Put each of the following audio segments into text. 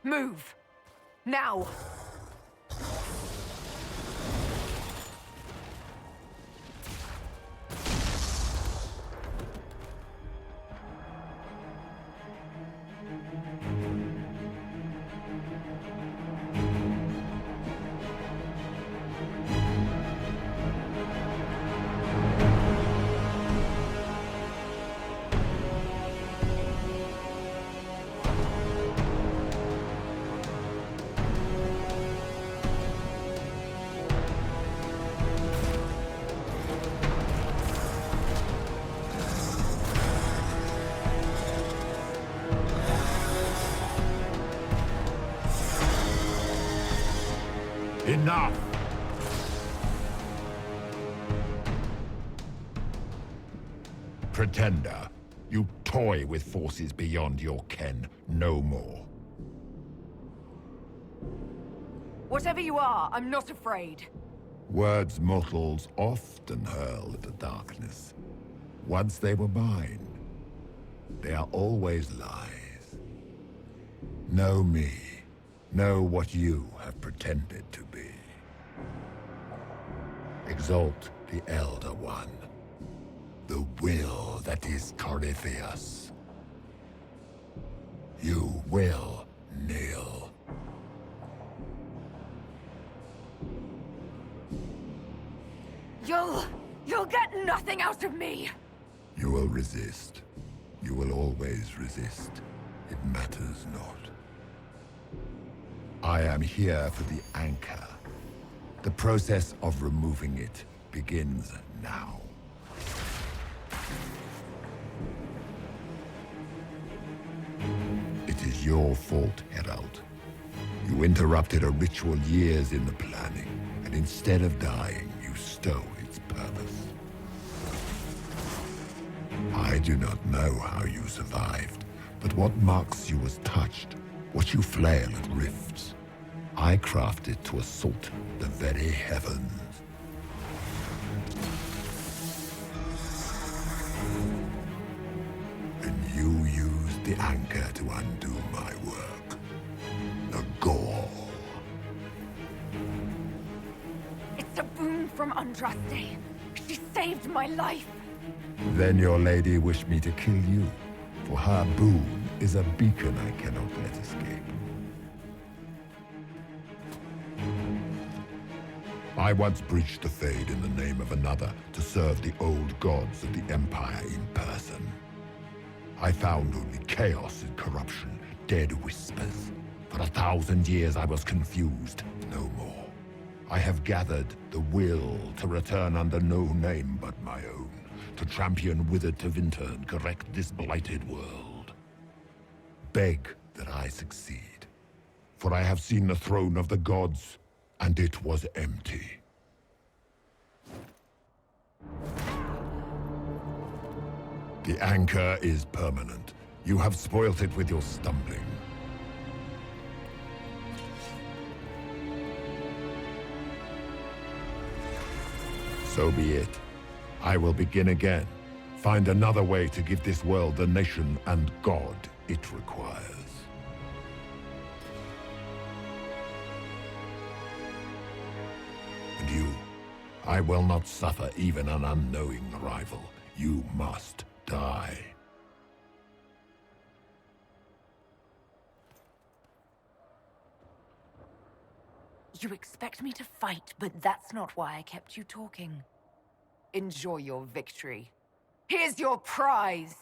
Move! Now! Enough! Pretender, you toy with forces beyond your ken no more. Whatever you are, I'm not afraid. Words mortals often hurl at the darkness. Once they were mine, they are always lies. Know me. Know what you have pretended to be. Exalt the Elder One. The will that is Corypheus. You will kneel. You'll get nothing out of me! You will resist. You will always resist. It matters not. I am here for the anchor. The process of removing it begins now. It is your fault, Herald. You interrupted a ritual years in the planning, and instead of dying, you stole its purpose. I do not know how you survived, but what marks you as touched, what you flail at rifts, I crafted to assault the very heavens. And you used the anchor to undo my work. The gall. It's a boon from Andraste. She saved my life. Then your lady wished me to kill you, for her boon is a beacon I cannot let escape. I once breached the Fade in the name of another to serve the old gods of the Empire in person. I found only chaos and corruption, dead whispers. For 1,000 years I was confused, no more. I have gathered the will to return under no name but my own, to champion withered Tevinter and correct this blighted world. Beg that I succeed, for I have seen the throne of the gods, and it was empty. The anchor is permanent. You have spoilt it with your stumbling. So be it. I will begin again. Find another way to give this world the nation and God it requires. And you, I will not suffer even an unknowing rival. You must die. You expect me to fight, but that's not why I kept you talking. Enjoy your victory. Here's your prize!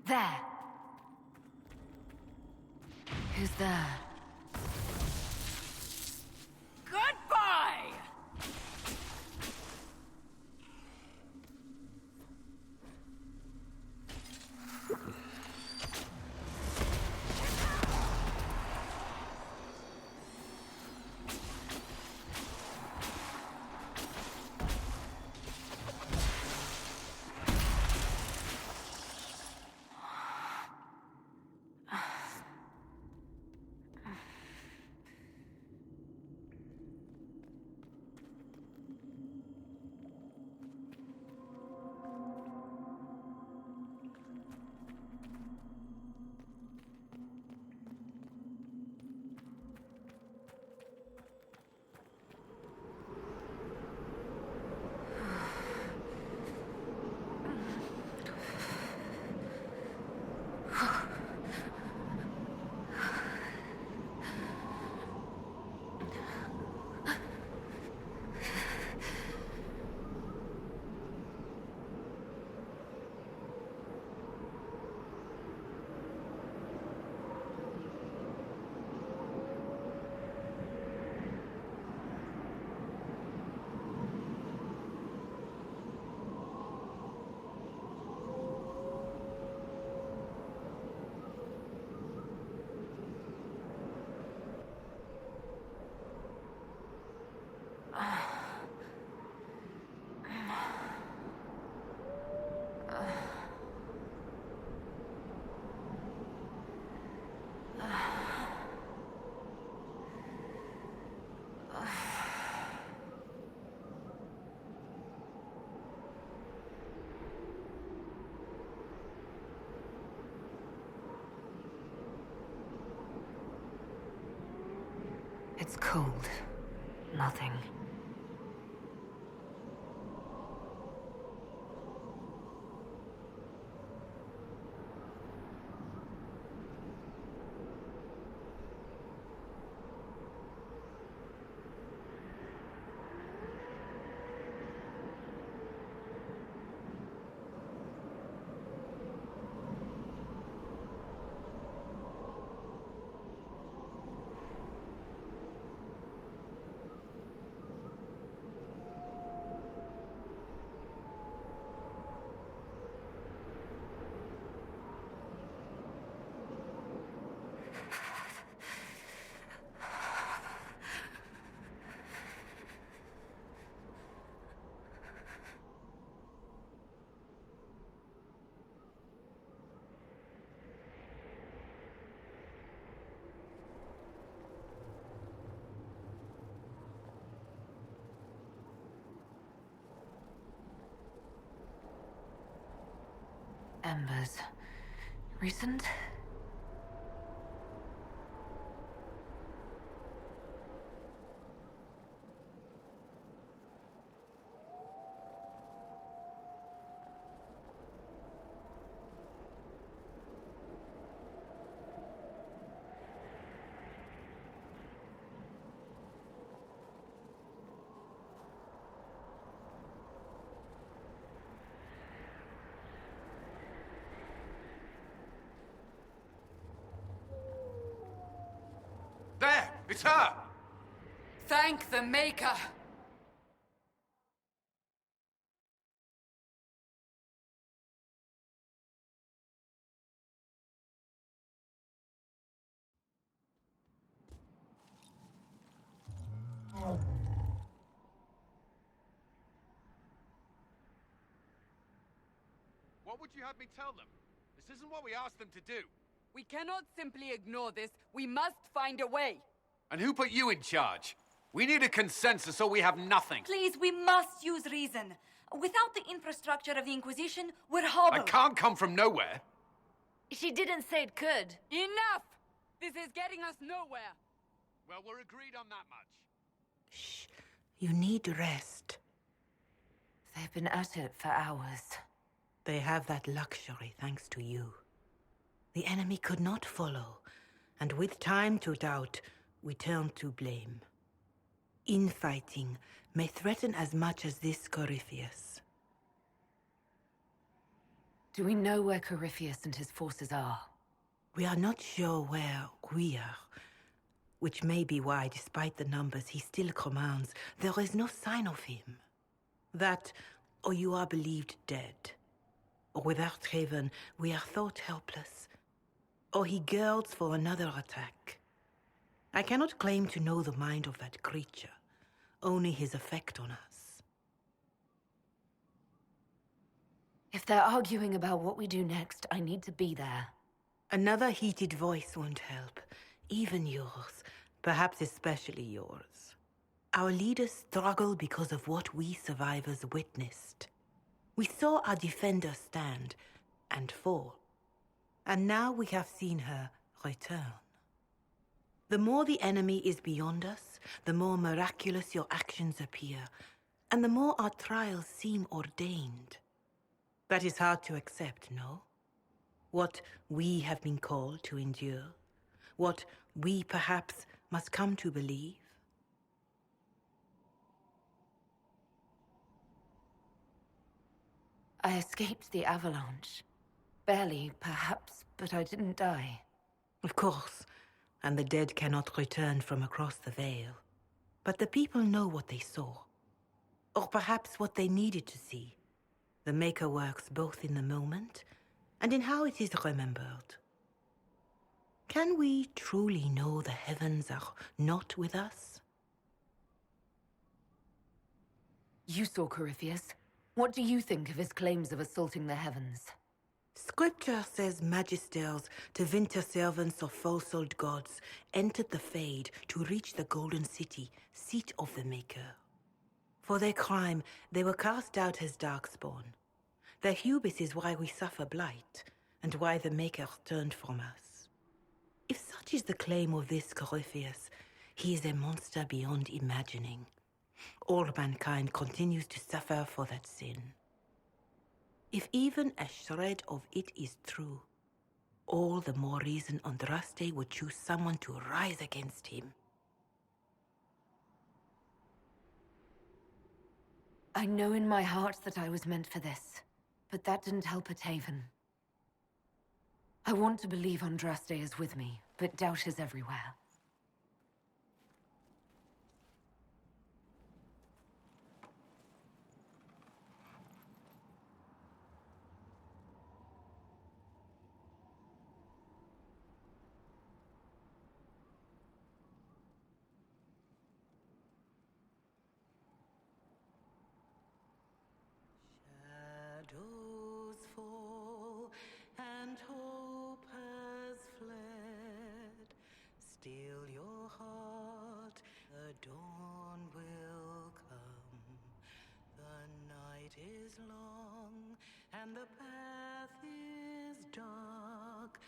There. Who's there? Goodbye! It's cold. Nothing. Embers. Recent? There! It's her! Thank the Maker! What would you have me tell them? This isn't what we asked them to do. We cannot simply ignore this. We must find a way. And who put you in charge? We need a consensus or we have nothing. Please, we must use reason. Without the infrastructure of the Inquisition, we're I hobbled. can't come from nowhere. She didn't say it could. Enough! This is getting us nowhere. Well, we're agreed on that much. Shh. You need rest. They've been at it for hours. They have that luxury thanks to you. The enemy could not follow, and with time to doubt, we turn to blame. Infighting may threaten as much as this Corypheus. Do we know where Corypheus and his forces are? We are not sure where we are, which may be why, despite the numbers he still commands, there is no sign of him. That, or you are believed dead. Or without Haven, we are thought helpless. Or he girds for another attack. I cannot claim to know the mind of that creature, only his effect on us. If they're arguing about what we do next, I need to be there. Another heated voice won't help. Even yours. Perhaps especially yours. Our leaders struggle because of what we survivors witnessed. We saw our defender stand and fall. And now we have seen her return. The more the enemy is beyond us, the more miraculous your actions appear, and the more our trials seem ordained. That is hard to accept, no? What we have been called to endure, what we perhaps must come to believe. I escaped the avalanche. Barely, perhaps, but I didn't die. Of course, and the dead cannot return from across the veil. But the people know what they saw. Or perhaps what they needed to see. The Maker works both in the moment and in how it is remembered. Can we truly know the heavens are not with us? You saw Corypheus. What do you think of his claims of assaulting the heavens? Scripture says magisters, to winter servants of false-old gods, entered the Fade to reach the Golden City, seat of the Maker. For their crime, they were cast out as darkspawn. Their hubris is why we suffer blight, and why the Maker turned from us. If such is the claim of this Corypheus, he is a monster beyond imagining. All mankind continues to suffer for that sin. If even a shred of it is true, all the more reason Andraste would choose someone to rise against him. I know in my heart that I was meant for this, but that didn't help at Haven. I want to believe Andraste is with me, but doubt is everywhere. Shadows fall and hope has fled. Still your heart, the dawn will come. The night is long and the path is dark.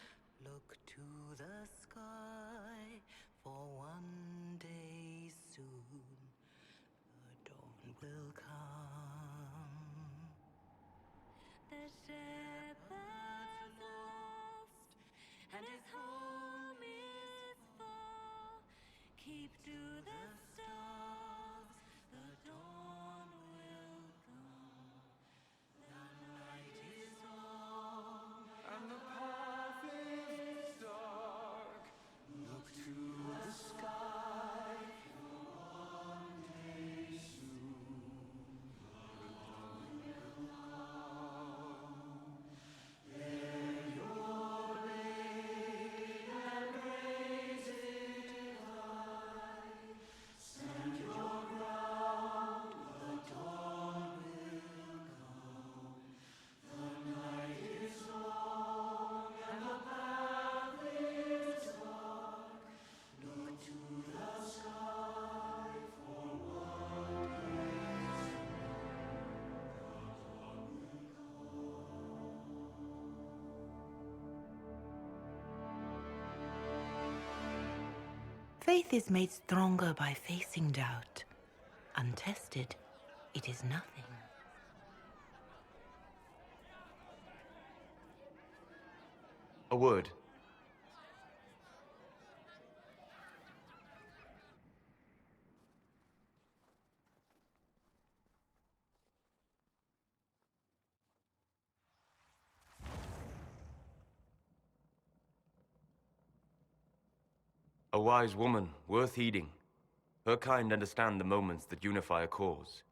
Look to the sky, for one day soon the dawn will come. The shepherd's lost, and his home is far. Keep to the stars, the dawn will come. The night is long, and the path is dark. Look to the sky, for one day soon the dawn will come. Bear your blade and raise it high. Stand your ground, the dawn will come. The night is long and the path is dark. Look to the sky, for one day Faith is made stronger by facing doubt. Untested, it is nothing. A word. A wise woman, worth heeding. Her kind understand the moments that unify a cause.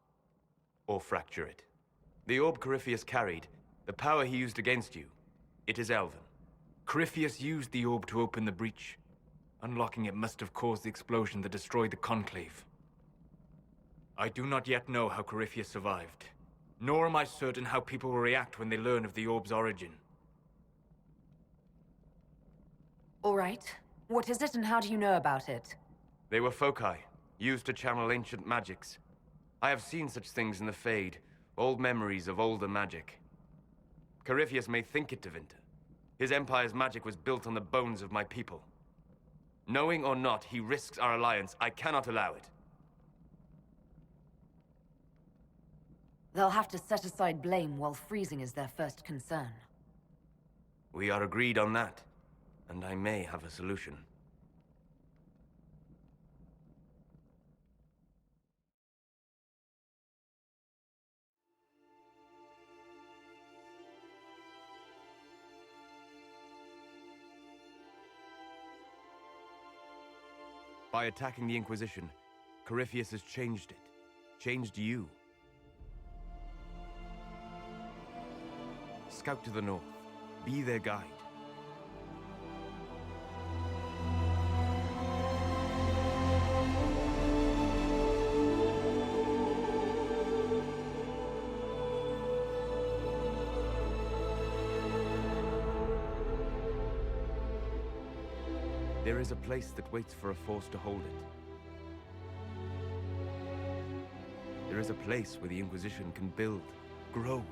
Or fracture it. The orb Corypheus carried, the power he used against you, it is elven. Corypheus used the orb to open the breach. Unlocking it must have caused the explosion that destroyed the Conclave. I do not yet know how Corypheus survived, nor am I certain how people will react when they learn of the orb's origin. All right. What is it and how do you know about it? They were foci, used to channel ancient magics. I have seen such things in the Fade, old memories of older magic. Corypheus may think it Tevinter. His empire's magic was built on the bones of my people. Knowing or not, he risks our alliance. I cannot allow it. They'll have to set aside blame while freezing is their first concern. We are agreed on that, and I may have a solution. By attacking the Inquisition, Corypheus has changed it. Changed you. Scout to the north. Be their guide. There is a place that waits for a force to hold it. There is a place where the Inquisition can build, grow.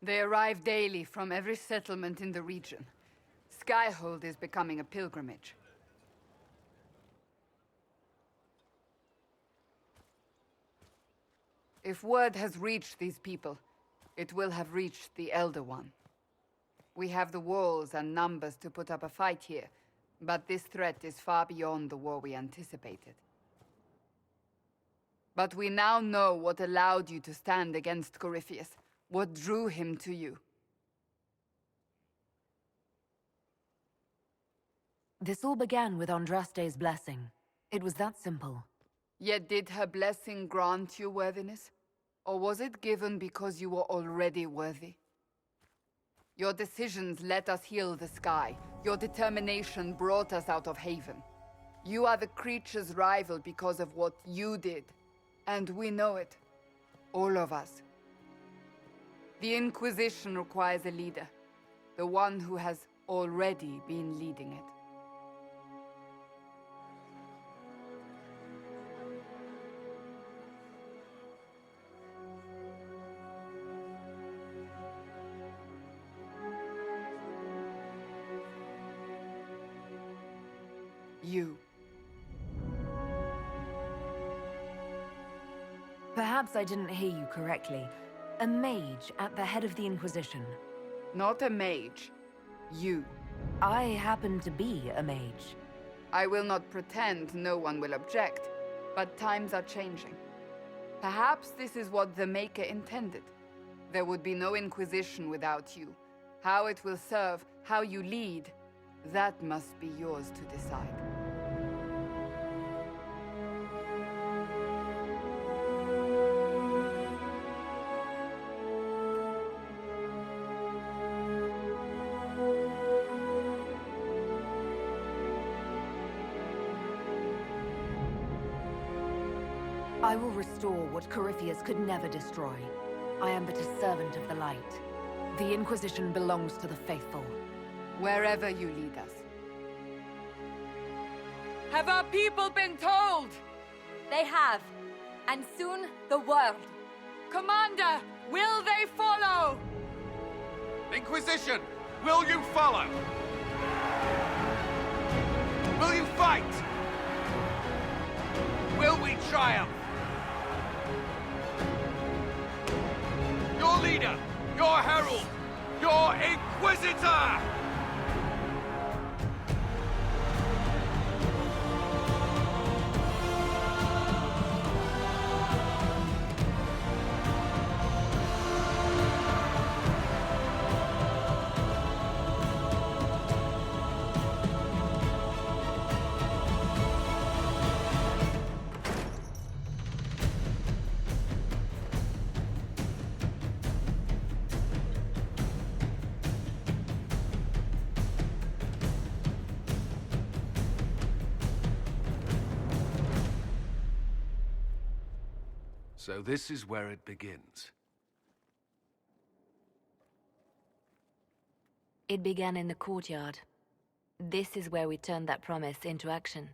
They arrive daily from every settlement in the region. Skyhold is becoming a pilgrimage. If word has reached these people, it will have reached the Elder One. We have the walls and numbers to put up a fight here, but this threat is far beyond the war we anticipated. But we now know what allowed you to stand against Corypheus. What drew him to you? This all began with Andraste's blessing. It was that simple. Yet did her blessing grant you worthiness? Or was it given because you were already worthy? Your decisions let us heal the sky. Your determination brought us out of Haven. You are the creature's rival because of what you did. And we know it. All of us. The Inquisition requires a leader. The one who has already been leading it. You. Perhaps I didn't hear you correctly. A mage at the head of the Inquisition. Not a mage. You. I happen to be a mage. I will not pretend no one will object, but times are changing. Perhaps this is what the Maker intended. There would be no Inquisition without you. How it will serve, how you lead, that must be yours to decide. I will restore what Corypheus could never destroy. I am but a servant of the light. The Inquisition belongs to the faithful. Wherever you lead us. Have our people been told? They have. And soon, the world. Commander, will they follow? Inquisition, will you follow? Will you fight? Will we triumph? Your leader, your herald, your Inquisitor! So this is where it begins. It began in the courtyard. This is where we turned that promise into action.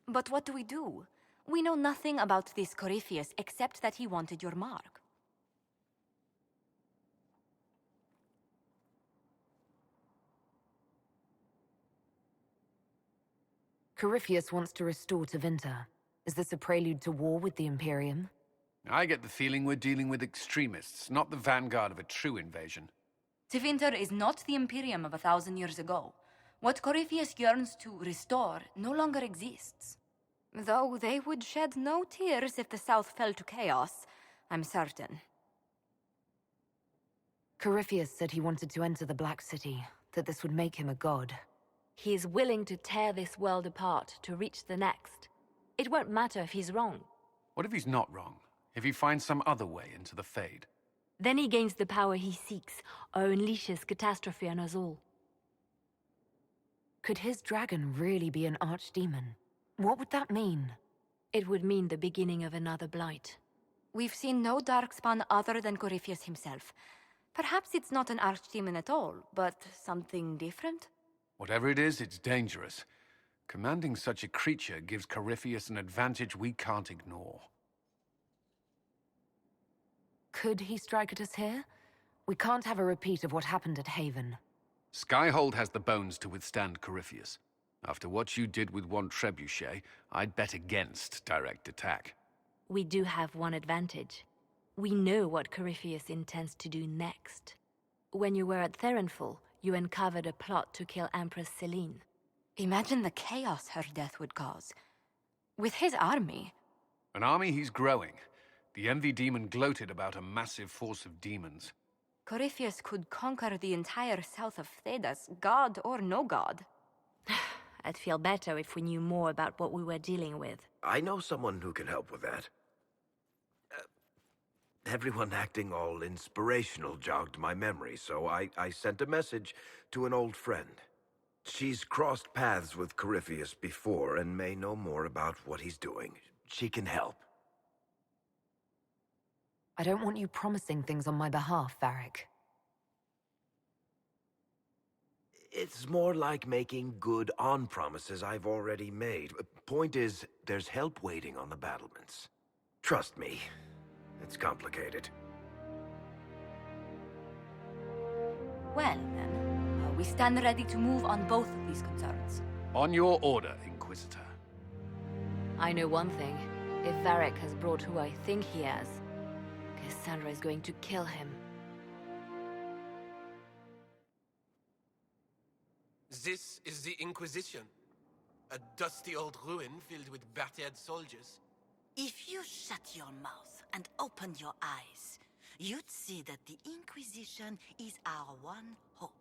But what do we do? We know nothing about this Corypheus except that he wanted your mark. Corypheus wants to restore Tevinter. Is this a prelude to war with the Imperium? I get the feeling we're dealing with extremists, not the vanguard of a true invasion. Tevinter is not the Imperium of 1,000 years ago. What Corypheus yearns to restore no longer exists. Though they would shed no tears if the South fell to chaos, I'm certain. Corypheus said he wanted to enter the Black City, that this would make him a god. He is willing to tear this world apart to reach the next. It won't matter if he's wrong. What if he's not wrong? If he finds some other way into the Fade? Then he gains the power he seeks, or unleashes catastrophe on us all. Could his dragon really be an archdemon? What would that mean? It would mean the beginning of another blight. We've seen no darkspawn other than Corypheus himself. Perhaps it's not an archdemon at all, but something different? Whatever it is, it's dangerous. Commanding such a creature gives Corypheus an advantage we can't ignore. Could he strike at us here? We can't have a repeat of what happened at Haven. Skyhold has the bones to withstand Corypheus. After what you did with one trebuchet, I'd bet against direct attack. We do have one advantage. We know what Corypheus intends to do next. When you were at Therenfall, you uncovered a plot to kill Empress Celine. Imagine the chaos her death would cause. With his army. An army he's growing. The Envy Demon gloated about a massive force of demons. Corypheus could conquer the entire south of Thedas, god or no god. I'd feel better if we knew more about what we were dealing with. I know someone who can help with that. Everyone acting all inspirational jogged my memory, so I sent a message to an old friend. She's crossed paths with Corypheus before and may know more about what he's doing. She can help. I don't want you promising things on my behalf, Varric. It's more like making good on promises I've already made. Point is, there's help waiting on the battlements. Trust me, it's complicated. Well, then, we stand ready to move on both of these concerns. On your order, Inquisitor. I know one thing. If Varric has brought who I think he has, Cassandra is going to kill him. This is the Inquisition. A dusty old ruin filled with battered soldiers. If you shut your mouth and open your eyes, you'd see that the Inquisition is our one hope.